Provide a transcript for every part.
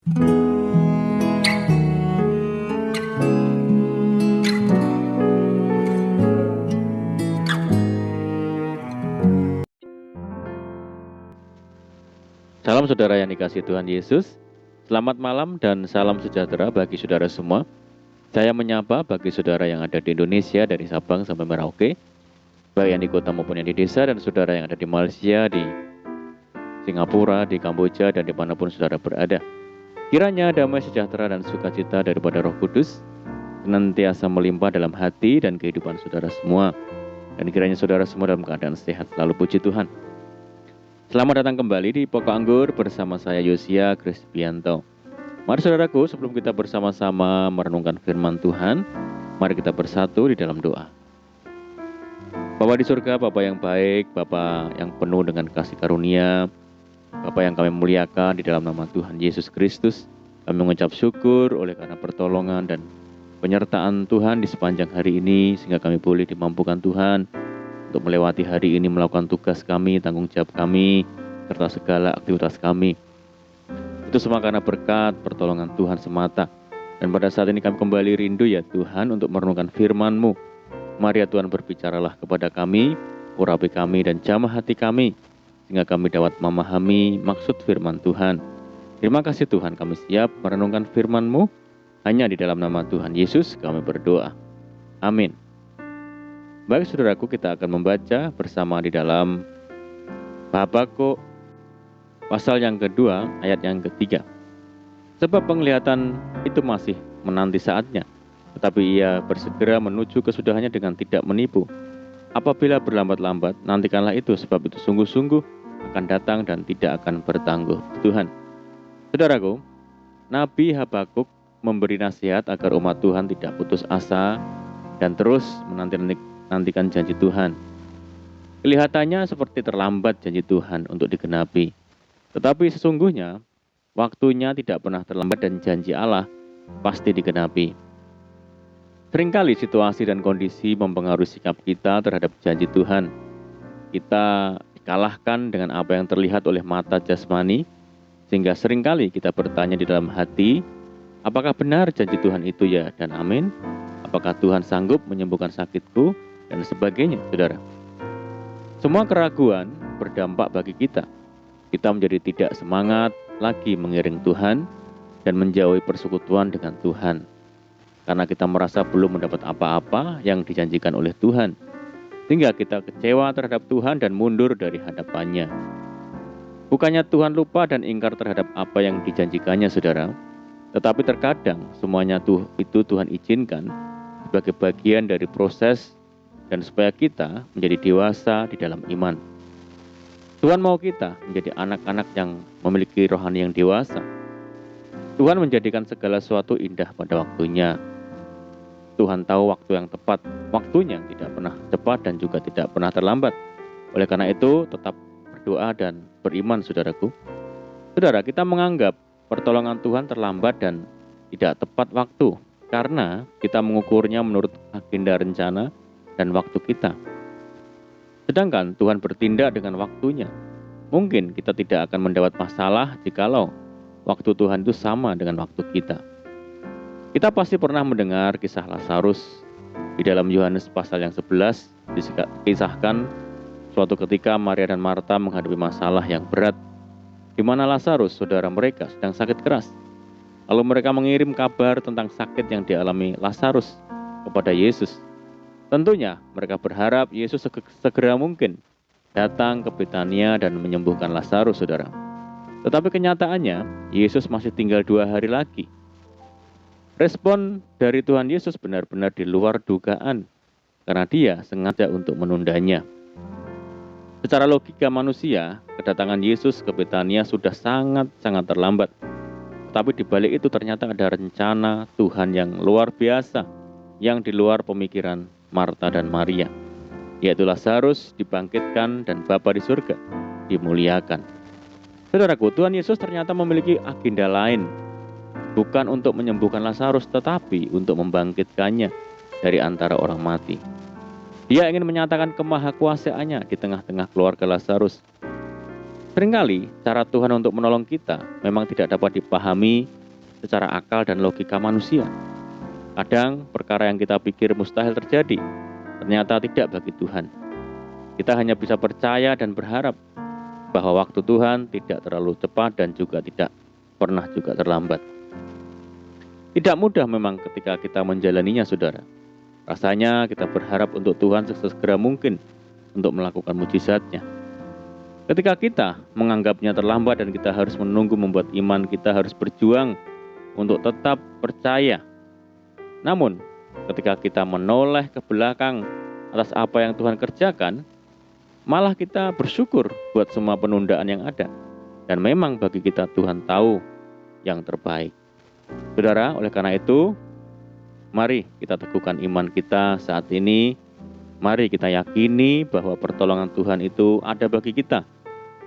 Salam saudara yang dikasihi Tuhan Yesus. Selamat malam dan salam sejahtera bagi saudara semua. Saya menyapa bagi saudara yang ada di Indonesia dari Sabang sampai Merauke, baik yang di kota maupun yang di desa, dan saudara yang ada di Malaysia, di Singapura, di Kamboja, dan dimanapun saudara berada. Kiranya damai sejahtera dan sukacita daripada Roh Kudus senantiasa melimpah dalam hati dan kehidupan saudara semua. Dan kiranya saudara semua dalam keadaan sehat selalu, puji Tuhan. Selamat datang kembali di Pokok Anggur bersama saya Yosia Kristianto. Mari saudaraku, sebelum kita bersama-sama merenungkan firman Tuhan, mari kita bersatu di dalam doa. Bapa di surga, Bapa yang baik, Bapa yang penuh dengan kasih karunia, Bapa yang kami muliakan, di dalam nama Tuhan Yesus Kristus, kami mengucap syukur oleh karena pertolongan dan penyertaan Tuhan di sepanjang hari ini, sehingga kami boleh dimampukan Tuhan untuk melewati hari ini, melakukan tugas kami, tanggung jawab kami, serta segala aktivitas kami. Itu semua karena berkat pertolongan Tuhan semata. Dan pada saat ini kami kembali rindu ya Tuhan untuk merenungkan firman-Mu. Mari ya Tuhan, berbicaralah kepada kami, urapi kami dan jamah hati kami, sehingga kami dapat memahami maksud firman Tuhan. Terima kasih Tuhan, kami siap merenungkan firman-Mu. Hanya di dalam nama Tuhan Yesus kami berdoa. Amin. Baik saudaraku, kita akan membaca bersama di dalam Habakuk pasal yang kedua, ayat yang ketiga. Sebab penglihatan itu masih menanti saatnya, tetapi ia bersegera menuju kesudahannya dengan tidak menipu. Apabila berlambat-lambat, nantikanlah itu, sebab itu sungguh-sungguh akan datang dan tidak akan bertangguh. Tuhan, saudaraku, Nabi Habakuk memberi nasihat agar umat Tuhan tidak putus asa dan terus menantikan janji Tuhan. Kelihatannya seperti terlambat janji Tuhan untuk digenapi. Tetapi sesungguhnya waktunya tidak pernah terlambat dan janji Allah pasti digenapi. Seringkali situasi dan kondisi mempengaruhi sikap kita terhadap janji Tuhan. Kita dikalahkan dengan apa yang terlihat oleh mata jasmani, sehingga seringkali kita bertanya di dalam hati, apakah benar janji Tuhan itu ya dan amin? Apakah Tuhan sanggup menyembuhkan sakitku? Dan sebagainya, saudara. Semua keraguan berdampak bagi kita. Kita menjadi tidak semangat lagi mengiring Tuhan dan menjauhi persekutuan dengan Tuhan. Karena kita merasa belum mendapat apa-apa yang dijanjikan oleh Tuhan. Sehingga kita kecewa terhadap Tuhan dan mundur dari hadapannya. Bukannya Tuhan lupa dan ingkar terhadap apa yang dijanjikannya, saudara. Tetapi terkadang semuanya itu Tuhan izinkan sebagai bagian dari proses dan supaya kita menjadi dewasa di dalam iman. Tuhan mau kita menjadi anak-anak yang memiliki rohani yang dewasa. Tuhan menjadikan segala sesuatu indah pada waktunya. Tuhan tahu waktu yang tepat, waktunya tidak pernah cepat dan juga tidak pernah terlambat. Oleh karena itu, tetap berdoa dan beriman, saudaraku. Saudara, kita menganggap pertolongan Tuhan terlambat dan tidak tepat waktu, karena kita mengukurnya menurut agenda rencana dan waktu kita. Sedangkan Tuhan bertindak dengan waktunya. Mungkin kita tidak akan mendapat masalah jikalau waktu Tuhan itu sama dengan waktu kita. Kita pasti pernah mendengar kisah Lazarus. Di dalam Yohanes pasal yang 11 dikisahkan suatu ketika Maria dan Marta menghadapi masalah yang berat, di mana Lazarus, saudara mereka, sedang sakit keras. Lalu mereka mengirim kabar tentang sakit yang dialami Lazarus kepada Yesus. Tentunya mereka berharap Yesus segera mungkin datang ke Betania dan menyembuhkan Lazarus, saudara. Tetapi kenyataannya, Yesus masih tinggal 2 hari lagi. Respon dari Tuhan Yesus benar-benar di luar dugaan, karena dia sengaja untuk menundanya. Secara logika manusia, kedatangan Yesus ke Betania sudah sangat-sangat terlambat. Tetapi di balik itu ternyata ada rencana Tuhan yang luar biasa, yang di luar pemikiran Marta dan Maria, yaitu Lazarus dibangkitkan dan Bapa di surga dimuliakan. Saudaraku, Tuhan Yesus ternyata memiliki agenda lain, bukan untuk menyembuhkan Lazarus, tetapi untuk membangkitkannya dari antara orang mati. Dia ingin menyatakan kemahakuasaannya di tengah-tengah keluarga Lazarus. Seringkali cara Tuhan untuk menolong kita memang tidak dapat dipahami secara akal dan logika manusia. Kadang perkara yang kita pikir mustahil terjadi, ternyata tidak bagi Tuhan. Kita hanya bisa percaya dan berharap bahwa waktu Tuhan tidak terlalu cepat dan juga tidak pernah juga terlambat. Tidak mudah memang ketika kita menjalaninya, saudara. Rasanya kita berharap untuk Tuhan sesegera mungkin untuk melakukan mujizatnya. Ketika kita menganggapnya terlambat dan kita harus menunggu, membuat iman kita harus berjuang untuk tetap percaya. Namun, ketika kita menoleh ke belakang atas apa yang Tuhan kerjakan, malah kita bersyukur buat semua penundaan yang ada. Dan memang bagi kita Tuhan tahu yang terbaik. Saudara, oleh karena itu, mari kita teguhkan iman kita saat ini. Mari kita yakini bahwa pertolongan Tuhan itu ada bagi kita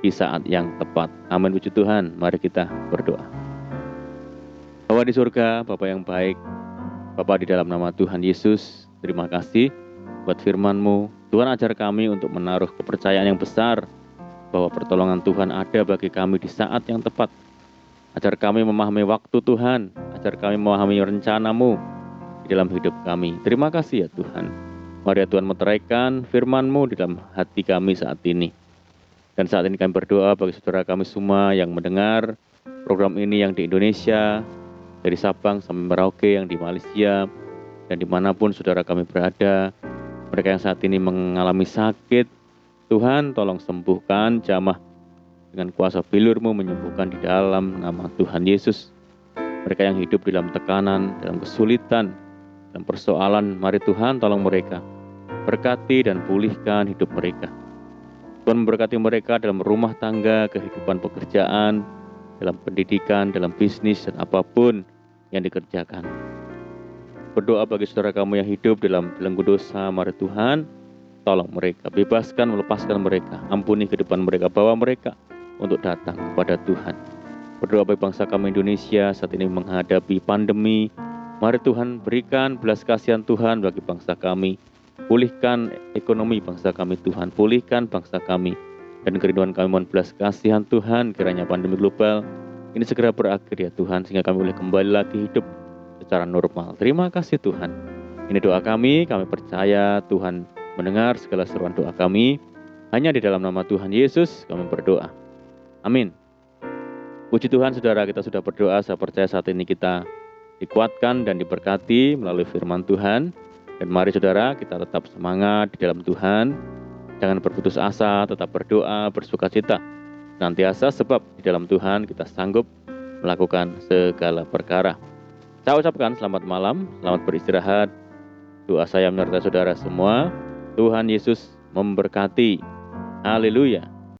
di saat yang tepat. Amin, puji Tuhan. Mari kita berdoa. Bapa di surga, Bapa yang baik, Bapa di dalam nama Tuhan Yesus, terima kasih buat firman-Mu. Tuhan, ajar kami untuk menaruh kepercayaan yang besar bahwa pertolongan Tuhan ada bagi kami di saat yang tepat. Ajar kami memahami waktu Tuhan, ajar kami memahami rencana-Mu di dalam hidup kami. Terima kasih ya Tuhan. Mari ya Tuhan, meteraikan firman-Mu di dalam hati kami saat ini. Dan saat ini kami berdoa bagi saudara kami semua yang mendengar program ini, yang di Indonesia, dari Sabang sampai Merauke, yang di Malaysia, dan dimanapun saudara kami berada. Mereka yang saat ini mengalami sakit, Tuhan tolong sembuhkan, jamah dengan kuasa bilur-Mu, menyembuhkan di dalam nama Tuhan Yesus. Mereka yang hidup di dalam tekanan, dalam kesulitan, dalam persoalan, mari Tuhan tolong mereka. Berkati dan pulihkan hidup mereka. Tuhan memberkati mereka dalam rumah tangga, kehidupan pekerjaan, dalam pendidikan, dalam bisnis, dan apapun yang dikerjakan. Berdoa bagi saudara kamu yang hidup dalam belenggu dosa, mari Tuhan tolong mereka, bebaskan, melepaskan mereka, ampuni kehidupan mereka, bawa mereka untuk datang kepada Tuhan. Berdoa bagi bangsa kami Indonesia saat ini menghadapi pandemi. Mari Tuhan berikan belas kasihan Tuhan bagi bangsa kami. Pulihkan ekonomi bangsa kami Tuhan, pulihkan bangsa kami. Dan kerinduan kami mohon belas kasihan Tuhan, kiranya pandemi global ini segera berakhir ya Tuhan, sehingga kami boleh kembali lagi hidup secara normal. Terima kasih Tuhan. Ini doa kami percaya Tuhan mendengar segala seruan doa kami. Hanya di dalam nama Tuhan Yesus kami berdoa. Amin. Puji Tuhan, saudara, kita sudah berdoa. Saya percaya saat ini kita dikuatkan dan diberkati melalui firman Tuhan. Dan mari saudara, kita tetap semangat di dalam Tuhan. Jangan berputus asa, tetap berdoa, bersukacita senantiasa, sebab di dalam Tuhan kita sanggup melakukan segala perkara. Saya ucapkan selamat malam, selamat beristirahat. Doa saya menyertai saudara semua. Tuhan Yesus memberkati. Haleluya.